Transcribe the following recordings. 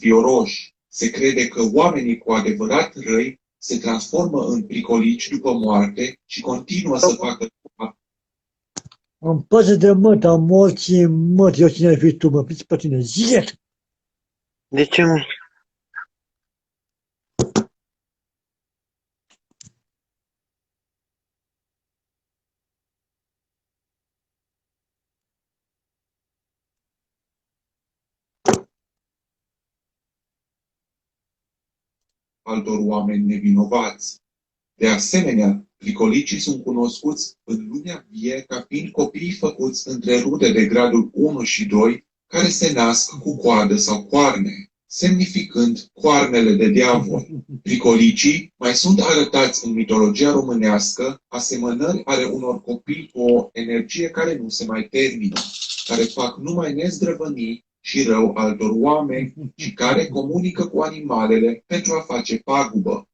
fioroși. Se crede că oamenii cu adevărat răi se transformă în pricolici după moarte și continuă să facă. Am păză de măt, am morții măt, eu cine ai fi tu, mă, pliți pe tine, zile! De ce, mă? Altor oameni nevinovați. De asemenea, pricolicii sunt cunoscuți în lumea vie ca fiind copiii făcuți între rude de gradul 1 și 2, care se nasc cu coadă sau coarne, semnificând coarnele de diavol. Pricolicii mai sunt arătați în mitologia românească asemănări ale unor copii cu o energie care nu se mai termină, care fac numai nezdrăvănii și rău altor oameni și care comunică cu animalele pentru a face pagubă.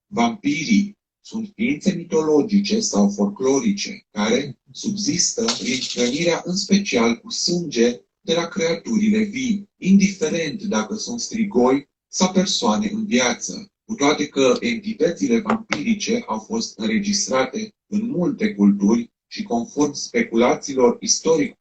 Vampirii sunt ființe mitologice sau folclorice care subzistă prin hrănirea în special cu sânge de la creaturile vii, indiferent dacă sunt strigoi sau persoane în viață. Cu toate că entitățile vampirice au fost înregistrate în multe culturi și conform speculațiilor istorice,